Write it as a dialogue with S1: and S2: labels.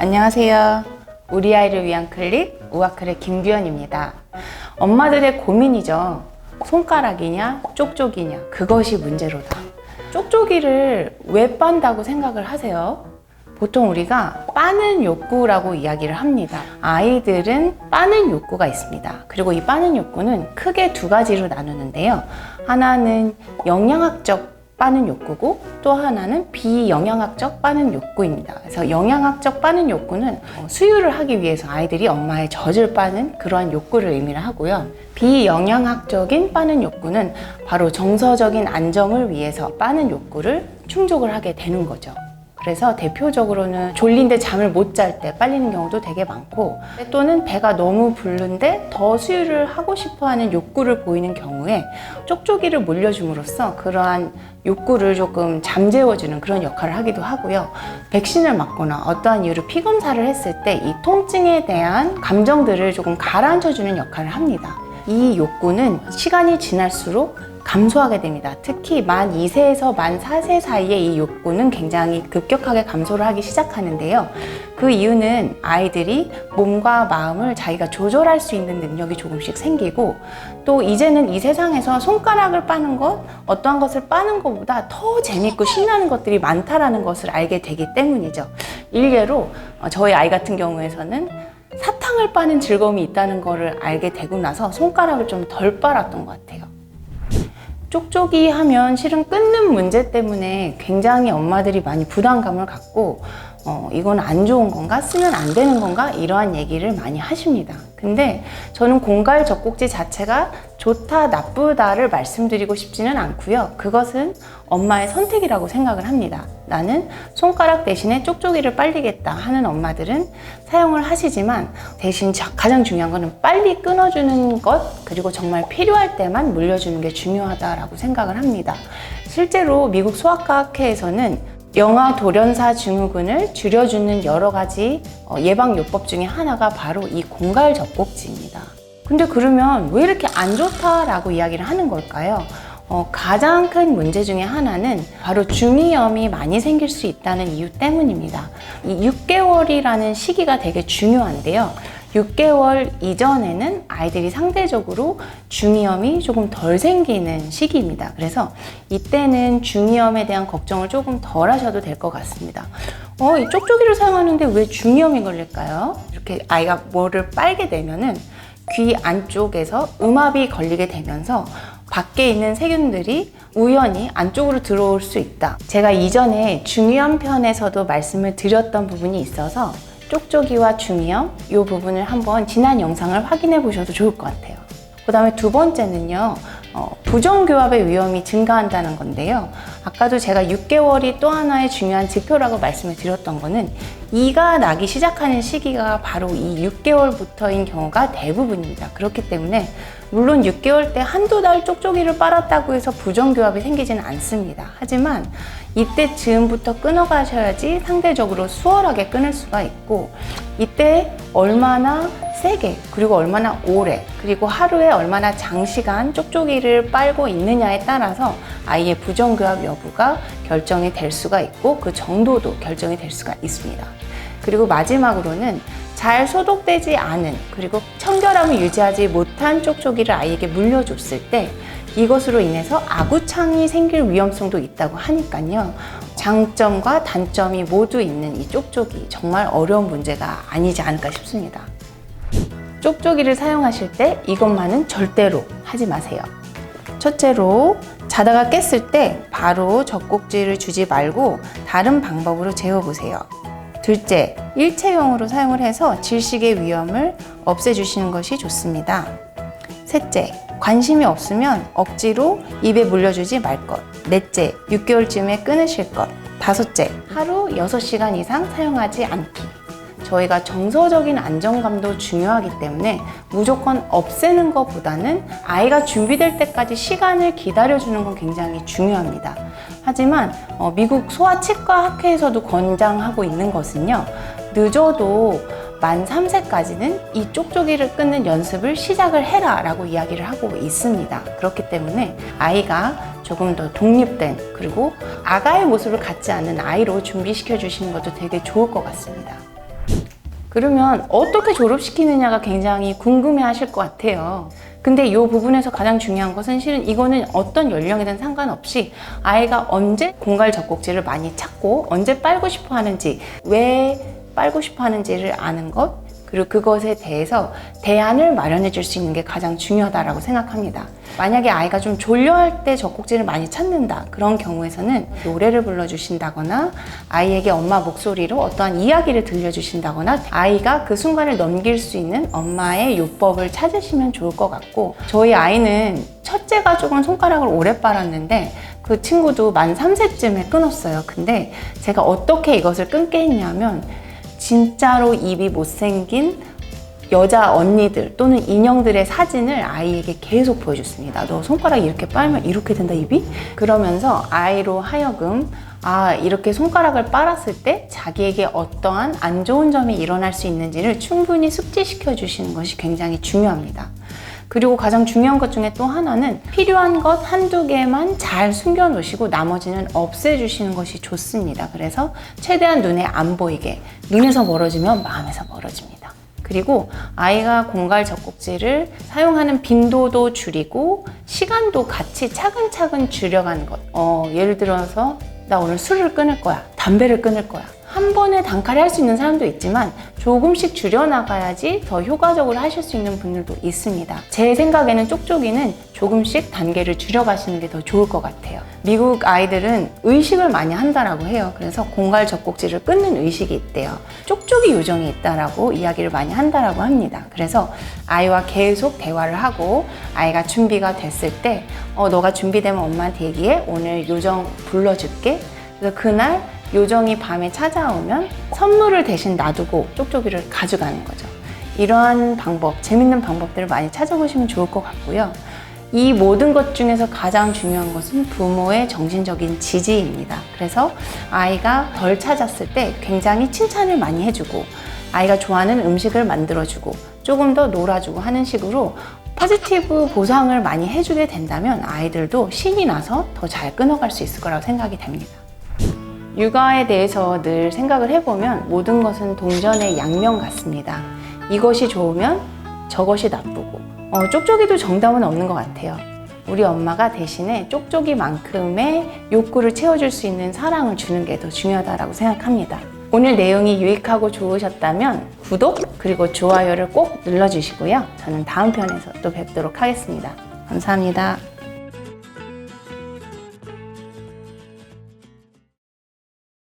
S1: 안녕하세요. 우리 아이를 위한 클릭 우아클의 김규현입니다. 엄마들의 고민이죠. 손가락이냐 쪽쪽이냐, 그것이 문제로다. 쪽쪽이를 왜 빤다고 생각을 하세요? 보통 우리가 빠는 욕구라고 이야기를 합니다. 아이들은 빠는 욕구가 있습니다. 그리고 이 빠는 욕구는 크게 두 가지로 나누는데요. 하나는 영양학적 빠는 욕구고 또 하나는 비영양학적 빠는 욕구입니다. 그래서 영양학적 빠는 욕구는 수유를 하기 위해서 아이들이 엄마의 젖을 빠는 그러한 욕구를 의미를 하고요. 비영양학적인 빠는 욕구는 바로 정서적인 안정을 위해서 빠는 욕구를 충족을 하게 되는 거죠. 그래서 대표적으로는 졸린데 잠을 못 잘 때 빨리는 경우도 되게 많고, 또는 배가 너무 부른데 더 수유를 하고 싶어하는 욕구를 보이는 경우에 쪽쪽이를 물려줌으로써 그러한 욕구를 조금 잠재워주는 그런 역할을 하기도 하고요. 백신을 맞거나 어떠한 이유로 피검사를 했을 때 이 통증에 대한 감정들을 조금 가라앉혀주는 역할을 합니다. 이 욕구는 시간이 지날수록 감소하게 됩니다. 특히 만 2세에서 만 4세 사이에 이 욕구는 굉장히 급격하게 감소를 하기 시작하는데요. 그 이유는 아이들이 몸과 마음을 자기가 조절할 수 있는 능력이 조금씩 생기고, 또 이제는 이 세상에서 손가락을 빠는 것, 어떠한 것을 빠는 것보다 더 재밌고 신나는 것들이 많다라는 것을 알게 되기 때문이죠. 일례로 저희 아이 같은 경우에서는 사탕을 빠는 즐거움이 있다는 것을 알게 되고 나서 손가락을 좀 덜 빨았던 것 같아요. 쪽쪽이 하면 실은 끊는 문제 때문에 굉장히 엄마들이 많이 부담감을 갖고 이건 안 좋은 건가? 쓰면 안 되는 건가? 이러한 얘기를 많이 하십니다. 근데 저는 공갈 젖꼭지 자체가 좋다, 나쁘다를 말씀드리고 싶지는 않고요. 그것은 엄마의 선택이라고 생각을 합니다. 나는 손가락 대신에 쪽쪽이를 빨리겠다 하는 엄마들은 사용을 하시지만, 대신 가장 중요한 거는 빨리 끊어주는 것, 그리고 정말 필요할 때만 물려주는 게 중요하다라고 생각을 합니다. 실제로 미국 소아과학회에서는 영아 돌연사 증후군을 줄여주는 여러 가지 예방요법 중에 하나가 바로 이 공갈 젖꼭지입니다. 근데 그러면 왜 이렇게 안 좋다라고 이야기를 하는 걸까요? 가장 큰 문제 중에 하나는 바로 중이염이 많이 생길 수 있다는 이유 때문입니다. 이 6개월이라는 시기가 되게 중요한데요. 6개월 이전에는 아이들이 상대적으로 중이염이 조금 덜 생기는 시기입니다. 그래서 이때는 중이염에 대한 걱정을 조금 덜 하셔도 될 것 같습니다. 이 쪽쪽이를 사용하는데 왜 중이염이 걸릴까요? 이렇게 아이가 뭐를 빨게 되면은 귀 안쪽에서 음압이 걸리게 되면서 밖에 있는 세균들이 우연히 안쪽으로 들어올 수 있다. 제가 이전에 중이염 편에서도 말씀을 드렸던 부분이 있어서 쪽쪽이와 중이염 이 부분을 한번 지난 영상을 확인해 보셔도 좋을 것 같아요. 그 다음에 두 번째는요, 부정교합의 위험이 증가한다는 건데요. 아까도 제가 6개월이 또 하나의 중요한 지표라고 말씀을 드렸던 거는 이가 나기 시작하는 시기가 바로 이 6개월부터인 경우가 대부분입니다. 그렇기 때문에 물론 6개월 때 한두 달 쪽쪽이를 빨았다고 해서 부정교합이 생기지는 않습니다. 하지만 이때 즈음부터 끊어가셔야지 상대적으로 수월하게 끊을 수가 있고, 이때 얼마나 세게, 그리고 얼마나 오래, 그리고 하루에 얼마나 장시간 쪽쪽이를 빨고 있느냐에 따라서 아이의 부정교합 여부가 결정이 될 수가 있고, 그 정도도 결정이 될 수가 있습니다. 그리고 마지막으로는 잘 소독되지 않은, 그리고 청결함을 유지하지 못한 쪽쪽이를 아이에게 물려줬을 때 이것으로 인해서 아구창이 생길 위험성도 있다고 하니까요. 장점과 단점이 모두 있는 이 쪽쪽이 정말 어려운 문제가 아니지 않을까 싶습니다. 쪽쪽이를 사용하실 때 이것만은 절대로 하지 마세요. 첫째로, 자다가 깼을 때 바로 젖꼭지를 주지 말고 다른 방법으로 재워보세요. 둘째, 일체형으로 사용을 해서 질식의 위험을 없애주시는 것이 좋습니다. 셋째, 관심이 없으면 억지로 입에 물려주지 말 것. 넷째, 6개월쯤에 끊으실 것. 다섯째, 하루 6시간 이상 사용하지 않기. 저희가 정서적인 안정감도 중요하기 때문에 무조건 없애는 것보다는 아이가 준비될 때까지 시간을 기다려주는 건 굉장히 중요합니다. 하지만 미국 소아치과학회에서도 권장하고 있는 것은요, 늦어도 만 3세까지는 이 쪽쪽이를 끊는 연습을 시작을 해라 라고 이야기를 하고 있습니다. 그렇기 때문에 아이가 조금 더 독립된, 그리고 아가의 모습을 갖지 않는 아이로 준비시켜 주시는 것도 되게 좋을 것 같습니다. 그러면 어떻게 졸업시키느냐가 굉장히 궁금해 하실 것 같아요. 근데 이 부분에서 가장 중요한 것은 실은 이거는 어떤 연령이든 상관없이 아이가 언제 공갈 젖꼭지를 많이 찾고 언제 빨고 싶어 하는지, 왜 빨고 싶어 하는지를 아는 것, 그리고 그것에 대해서 대안을 마련해 줄 수 있는 게 가장 중요하다고 생각합니다. 만약에 아이가 좀 졸려할 때 젖꼭지를 많이 찾는다, 그런 경우에서는 노래를 불러주신다거나 아이에게 엄마 목소리로 어떠한 이야기를 들려주신다거나 아이가 그 순간을 넘길 수 있는 엄마의 요법을 찾으시면 좋을 것 같고, 저희 아이는 첫째가 조금 손가락을 오래 빨았는데 그 친구도 만 3세쯤에 끊었어요. 근데 제가 어떻게 이것을 끊게 했냐면 진짜로 입이 못생긴 여자 언니들 또는 인형들의 사진을 아이에게 계속 보여줬습니다. 너 손가락 이렇게 빨면 이렇게 된다 입이? 그러면서 아이로 하여금 이렇게 손가락을 빨았을 때 자기에게 어떠한 안 좋은 점이 일어날 수 있는지를 충분히 숙지시켜 주시는 것이 굉장히 중요합니다. 그리고 가장 중요한 것 중에 또 하나는 필요한 것 한두 개만 잘 숨겨 놓으시고 나머지는 없애주시는 것이 좋습니다. 그래서 최대한 눈에 안 보이게, 눈에서 멀어지면 마음에서 멀어집니다. 그리고 아이가 공갈 젖꼭지를 사용하는 빈도도 줄이고 시간도 같이 차근차근 줄여가는 것. 예를 들어서 나 오늘 술을 끊을 거야, 담배를 끊을 거야. 한 번에 단칼에 할 수 있는 사람도 있지만 조금씩 줄여나가야지 더 효과적으로 하실 수 있는 분들도 있습니다. 제 생각에는 쪽쪽이는 조금씩 단계를 줄여가시는 게 더 좋을 것 같아요. 미국 아이들은 의식을 많이 한다라고 해요. 그래서 공갈 젖꼭지를 끊는 의식이 있대요. 쪽쪽이 요정이 있다라고 이야기를 많이 한다라고 합니다. 그래서 아이와 계속 대화를 하고 아이가 준비가 됐을 때 너가 준비되면 엄마한테 얘기해. 오늘 요정 불러줄게. 그래서 그날 요정이 밤에 찾아오면 선물을 대신 놔두고 쪽쪽이를 가져가는 거죠. 이러한 방법, 재밌는 방법들을 많이 찾아보시면 좋을 것 같고요. 이 모든 것 중에서 가장 중요한 것은 부모의 정신적인 지지입니다. 그래서 아이가 덜 찾았을 때 굉장히 칭찬을 많이 해주고 아이가 좋아하는 음식을 만들어주고 조금 더 놀아주고 하는 식으로 포지티브 보상을 많이 해주게 된다면 아이들도 신이 나서 더 잘 끊어갈 수 있을 거라고 생각이 됩니다. 육아에 대해서 늘 생각을 해보면 모든 것은 동전의 양면 같습니다. 이것이 좋으면 저것이 나쁘고 쪽쪽이도 정답은 없는 것 같아요. 우리 엄마가 대신에 쪽쪽이만큼의 욕구를 채워줄 수 있는 사랑을 주는 게 더 중요하다고 생각합니다. 오늘 내용이 유익하고 좋으셨다면 구독 그리고 좋아요를 꼭 눌러주시고요. 저는 다음 편에서 또 뵙도록 하겠습니다. 감사합니다.